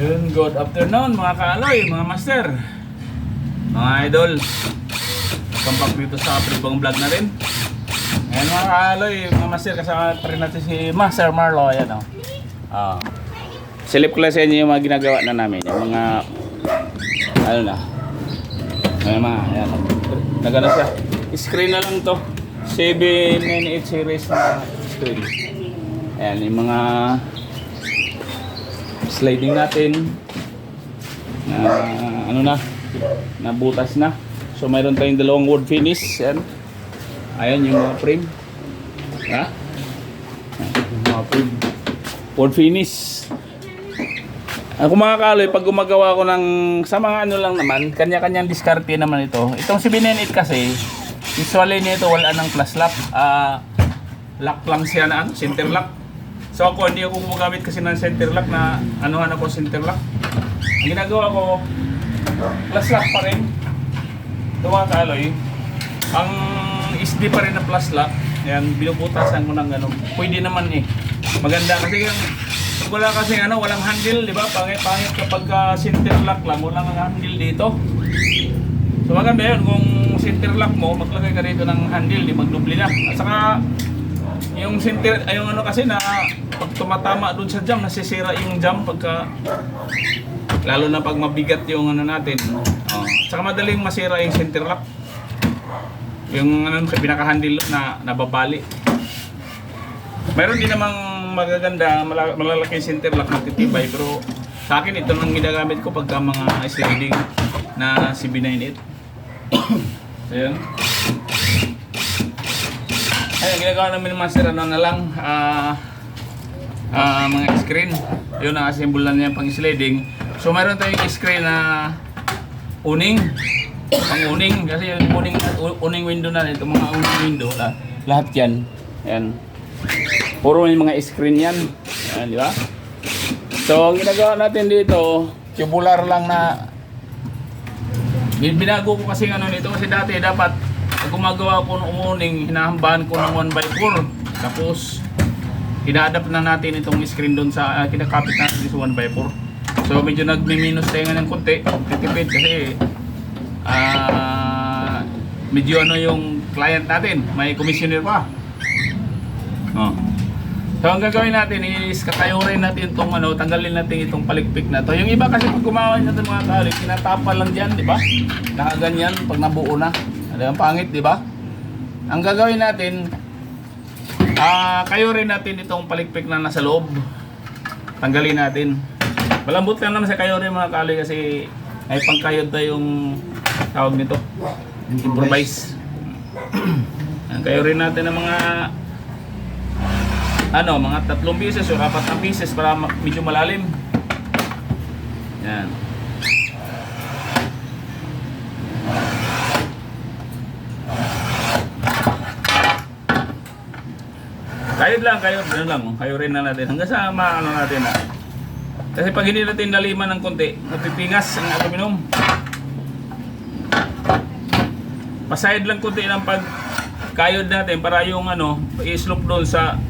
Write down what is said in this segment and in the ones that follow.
Yun, good afternoon mga kaaloy, mga master, mga idol. Welcome back dito sa Pribong Vlog na rin. Ngayon mga kaaloy, mga master, kasama pa rin natin si Master Marlo. Ayan o. Silip ko lang sa inyo yung mga ginagawa na namin. Yung mga, ano na. Ayan mga, ayan. Nagano siya. Screen na lang to. 798 series na screen. Ayan, yung mga sliding natin na ano na, nabutas na. So mayroon tayong dalawang wood finish. Ayan. Ayan yung mga frame. Ha? Yung mga frame. Wood finish. Ako mga kaloy, pag gumagawa ko ng sa mga ano lang naman, kanya-kanyang diskarte naman ito. Itong 798 kasi, usually nito wala ng plus lock. Lock lang siya na ano, center lock. So ako hindi ako gumagamit kasi ng center lock na anuhan ako center lock. Ang ginagawa ko, plus lock pa rin. Ito mga kaloy, ang SD pa rin na plus lock. Ayan, binubutasan ko ng ano. Pwede naman eh. Maganda kasi yung wala kasi ano, walang handle, di ba? Pangit kapag center lock lang, walang handle dito. So maganda yun, kung center lock mo, maglagay ka dito ng handle, di magdubli na. At saka yung center, ay yung ano kasi na pag tumatama doon sa jam, nasisira yung jam pagka lalo na pag mabigat yung ano natin. Saka madaling masira yung center lock. Yung ano, pinaka-handle na nababali. Mayroon din namang magaganda, malalaki yung center lock, matitibay, pero sa akin ito nang ginagamit ko pagka mga sliding na CB98. So yun. Ayun, ginagawa namin ng master ano na lang, mga screen. Yun ang assemble na niya pang sliding. So mayroon tayong screen na uning, pang uning, kasi yung uning window na ito, mga uning window, lahat yan. Ayan. Puro yung mga screen yan. Ayan, di ba? So, ang ginagawa natin dito, tubular lang na binago ko kasi ano nito kasi dati dapat pag gumagawa ko ng umuning, hinahambahan ko ng 1x4. Tapos, ina-adapt na natin itong screen doon sa kinakapit natin sa 1x4. So, medyo nagmi-minus tayo nga ng konti. Titipid kasi medyo ano yung client natin. May commissioner pa. So ang gagawin natin is kakayurin natin itong ano, tanggalin natin itong palikpik na to. Yung iba kasi pag gumawa natin mga kaloy, tinatapal lang diyan, di ba? Nakaganyan pag nabuo na. Ano yung pangit, di ba? Ang gagawin natin, kayurin natin itong palikpik na nasa loob. Tanggalin natin. Malambot lang naman sa kayurin mga kaloy kasi ay pangkayod na yung tawag nito. Improvise. Kayurin natin ng mga ano, mga 3 pieces o 4 na pieces para medyo malalim. Yan. Kayod lang, ano lang, kayurin na natin hanggang sa maano natin na. Kasi pag hindi natin naliman ng konti, napipingas ang aluminum. Pasahid lang konti ng pag kayod natin para yung ano, i-slope doon sa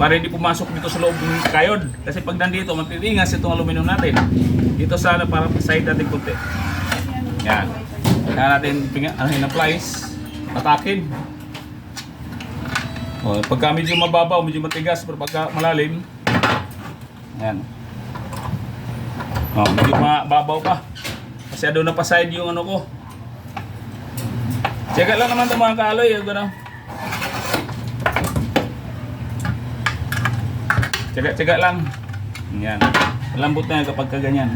para hindi pumasok dito sa loob ng kayod. Kasi pag nandito, mapipingas itong aluminum natin. Dito sana para side natin kunti. Yan. Kaya natin in-applies. Atakin. Pagka medyo mababaw, medyo matigas, pero pagka malalim, yan. Medyo mababaw pa. Kasi doon na pa side yung ano ko. Check lang naman ito mga kaaloy. Gano'n. Tsaga lang. Yan. Malambot na kapag kaganyan.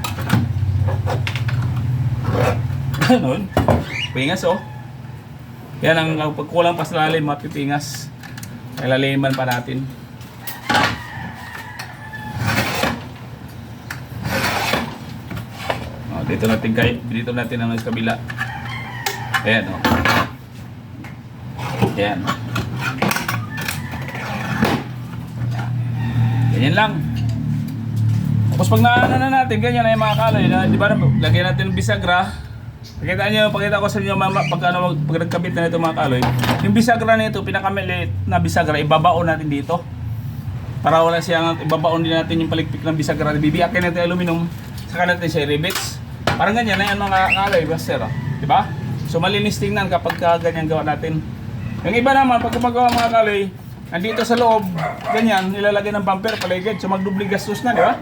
Ganun. Pingas oh. Yan ang pagkulang pa sa lalim, mapipingas. Laliman pa natin. Dito natin ang kabila. Ayan oh. Ayan. Ganyan lang. Tapos pag naano na natin, ganyan na yung mga kaloy. Di ba, lagyan natin ng bisagra. Pakita ko sa inyo pag nagkabit na ito mga kaloy. Yung bisagra na ito, pinakamaliit na bisagra, ibabaon natin dito. Para wala siyang ibabaon din natin yung palikpik ng bisagra. Bibiyakin natin aluminum, saka natin siya rivets. Parang ganyan na yan mga kalay, Buster. Di ba? So malinis tingnan kapag ganyan gawa natin. Yung iba naman, pag gumagawa mga kalay, nandito sa loob, ganyan, nilalagay ng bumper, paligid. So magdubli gastos na, di ba?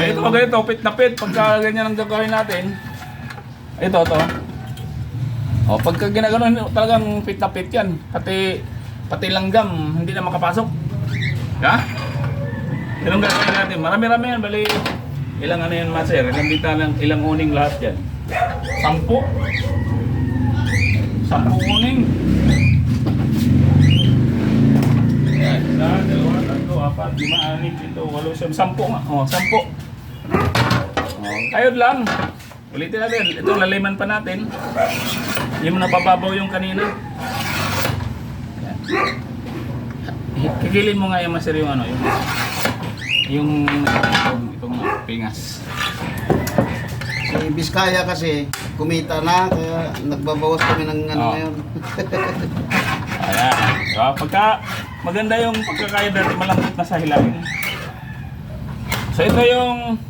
Ito, ganito, pit na pit. Pagka ganyan ang gagawin natin, ito. O, pagka ginagano, talagang pit na pit yan. Pati langgam, hindi na makapasok. Ha? Yan ang gagawin natin. Marami-rami yan. Bali, ilang ano yan, master? Ilang uning lahat yan. 10. 10 uning. Yan. 1, 2, 3, 4, 5, 6, 7, 8, 10 nga. O, 10. O, kayod lang. Ulitin natin. Ito, laliman pa natin. Hindi mo napababaw yung kanina. Kikilin mo nga yung master yung ano, itong pingas. Si Biskaya kasi kumita na kaya nagbabawas kami ng ano ngayon. Ayan. So, pagka maganda yung pagkakayod natin, malambot na sa hilahin. So ito yung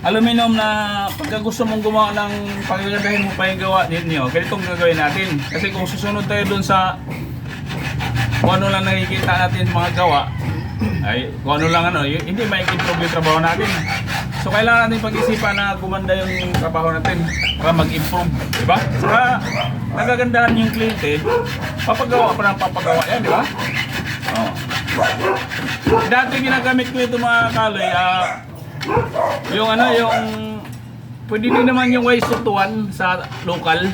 aluminum na pagka gusto mong gumawa ng pagkagandahin mo pa yung gawa ninyo, ganitong gagawin natin. Kasi kung susunod tayo dun sa kung ano lang nakikita natin mga gawa, ay kung ano lang ano, hindi ma-improve yung trabaho natin. So kailangan natin pag-isipan na gumanda yung trabaho natin para mag-improve, di ba? Saka nagagandahan yung kliyente, papagawa pa ng papagawa yan, di ba? Oh. Dati ginagamit ko ito mga kaloy, yung pwede din naman yung ways tutuan sa local.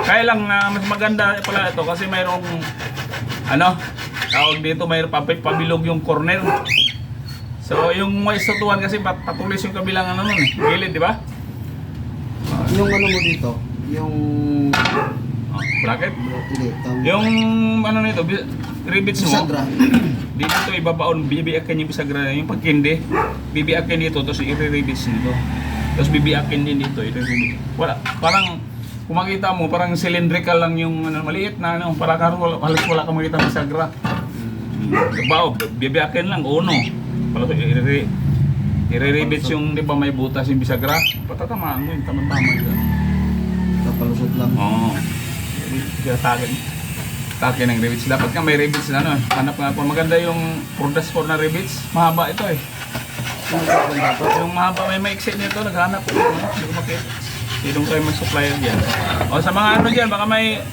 Kaya lang mas maganda pala ito kasi mayroong tawag dito, mayroong pabilog yung corner. So yung ways tutuan kasi patulis yung kabilang gilid, di ba? Yung ano mo dito, yung bracket? Hindi, yung nito, rivets mo. bisagra. Dito ibabaon, bibiakin yung bisagra, yung pagkindi. Bibiakin dito, tapos i-rivets dito. Tapos bibiakin din dito, wala, parang kung makita mo, parang cylindrical lang yung maliit na para halos wala kang makita ng bisagra. Bao, bibiakin lang, uno. I-rivets yung, di ba may butas yung bisagra? Patatamaan mo yung tama-tama yun. Kapalusot lang. Oo. Takin ng rivets. Dapat ka may rivets na hanap nga po. Maganda yung Purdas for na rivets. Mahaba ito eh. Yung mahaba may maiksi nito, naghanap ko. Hindi ko makita. Silong kayo mag-supplier dyan. O sa mga dyan, baka may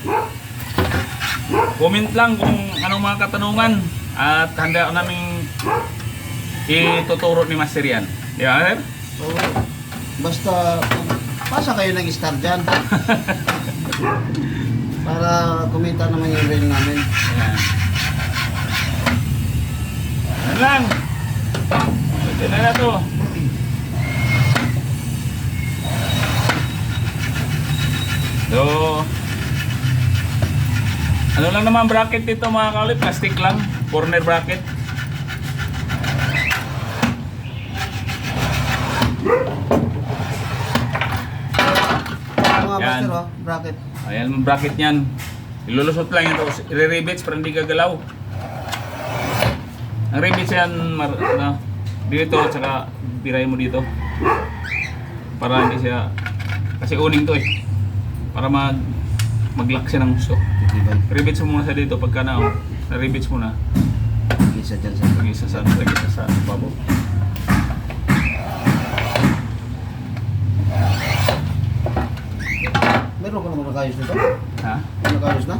comment lang kung anong mga katanungan. At handa ko naming ituturo ni Master yan. Di ba, sir? So, basta pasa kayo ng star dyan. Para kumita naman yung reel namin. Ayan. Ayan lang. Pwede na to. So, ano lang naman bracket dito mga kaulit, plastic lang, corner bracket. Mga Yan. master, bracket. Ayan ang bracket niyan. Ilulusot lang ito, i-rivets para hindi gagalaw. Ang rivets yan, dito at saka biray mo dito. Para hindi siya, kasi uning to eh. Para mag-lock siya ng gusto. Rivets mo muna sa dito pagka na-rivets mo na. Isa dyan sa Lagi sa babaw. Meron ko naman nakayos nito. Ha? Nakayos na?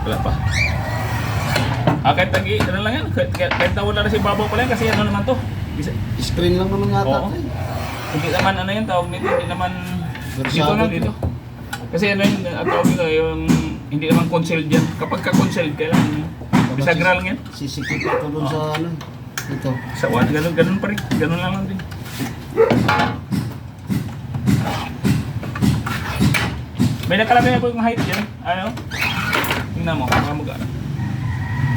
Wala pa. Kahit ano lang yan, kahit nawala na si babaw pala yan kasi ano naman to. Screen lang naman yata. Oo. Hindi naman ano yun, tawag nito, hindi naman dito Versado lang dito. Kasi ano yun, tawag nito, yung hindi naman concealed yan. Kapag ka-concealed, kailangan bisagra lang yan. Sisikip ito dun sa ito. Sa one, ganun pa rin. Ganun lang din. May nakalagay ako yung height yan. Ano? Tingnan mo, baka mag-ano.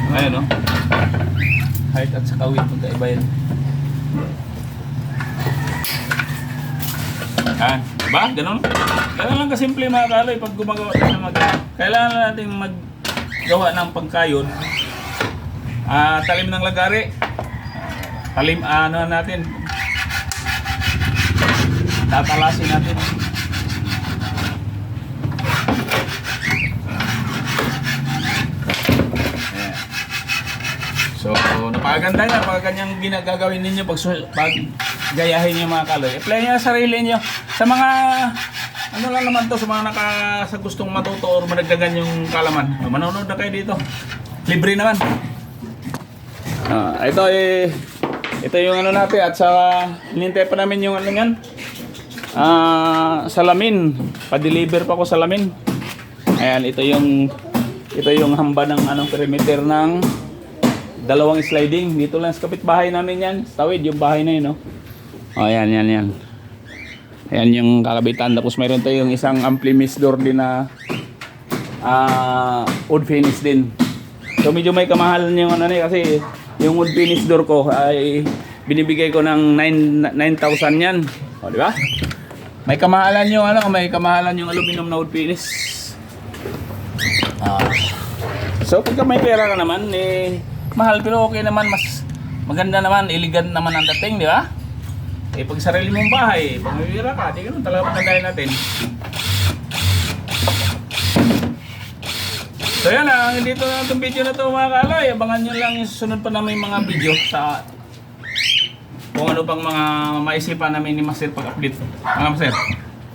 Ayun, no? Height at saka width, magkaiba yan. Diba? Ganun? Ganun lang kasimple mga kaloy pag gumagawa tayo ng kailangan natin maggawa ng pangkayod talim ng lagari. Talim, ano natin. Tatalasin natin. Ayan. So, napakaganda niya pag kanyang ginagagawin ninyo pag gayahin niyo mga kaloy. I-play niyo sa sarili niyo. Sa mga ano lang naman to, sa mga sa gustong matuto or madagdagan yung kalaman. Manonood na kayo dito. Libre naman. Ito yung ano natin at sa hinintay pa namin yung ano yan. Salamin. Pa-deliver pa ko salamin. Ayan, ito yung hamba ng anong perimeter ng dalawang sliding. Dito lang sa kapitbahay namin yan. Sa tawid yung bahay na yun, no? O, yan. Ayan yung kakabitan. Tapos mayroon tayong isang ampli-miss door din na wood finish din. So medyo may kamahalan yung ano kasi yung wood finish door ko ay binibigay ko ng 9,000 yan. O, di ba? May kamahalan yung aluminum na wood finish. So pagka may pera ka naman, mahal pero okay naman, mas maganda naman, elegant naman ang dating, di ba? Pag sarili mong bahay, pag may pera ka, di ganun talaga pagandahin natin. So yan lang, dito na itong video na ito mga kaloy. Abangan nyo lang yung susunod pa namin mga video sa kung ano pang mga maisipan namin ni Master pag-update. Mga Master.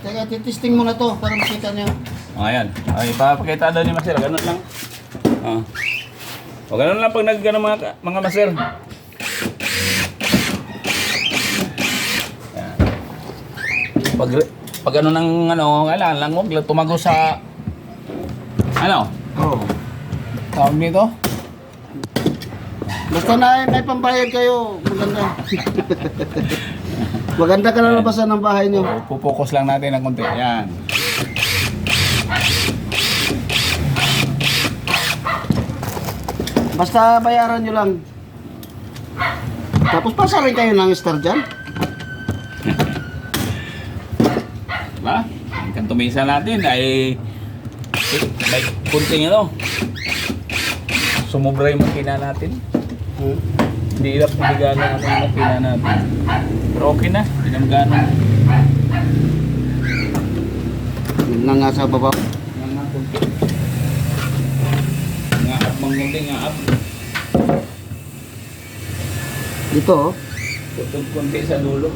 Teka, titesting mo na to para makita nyo. Ayan. Ay, papakita daw ni Master. Ganun lang. O ganun lang pag nag-gano mga Master. Pag ano ng ano, kailangan lang huwag tumago sa ano? Oo. Tawag nito? Basta na may pambayad kayo, maganda. Maganda ka na labasan ng bahay nyo. Pupokus lang natin ng konti. Yan. Basta bayaran nyo lang. Tapos pasa rin kayo ng star dyan. Diba? Ang kantumisa natin ay may kunting ano. Sumubra yung makina natin. Hindi hirap hindi gano'n yung makina natin. Pero okay na. Hindi naman gano'n. Yun na nga sa baba. Nga kunti. Nga up mang kunti. Nga up. Dito oh. Tutog kunti sa dulo.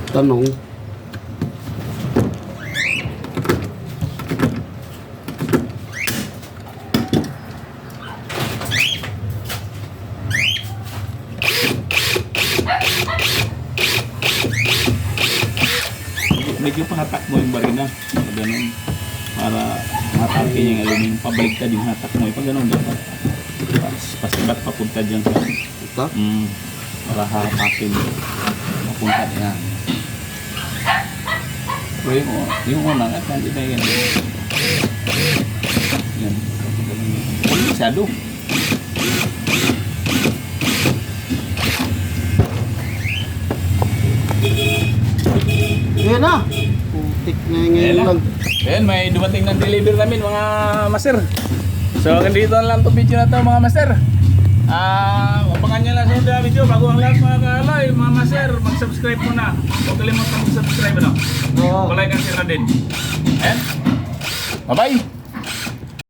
Tanong. Medyo pahatak mo yung barina. Ganun. Para hatakin yung alumin. Pabaliktad yung hatak mo. Pag ganun dapat. Pasibat papunta dyan sa... Ito? Para hatakin. Papunta yan. So yung una at hindi na yan. Yan. Wala masyado. Yan na. Putik na ngayon lang. Ayan, may dumating ng deliver namin mga master. So hanggang dito na lang itong video na ito mga master. Abangan nyo lang sa video bago ang lahat mga kaloy, mga master, mag-subscribe muna. Huwag kalimutan mag-subscribe ano. Oo. Palike and share na din. And bye-bye!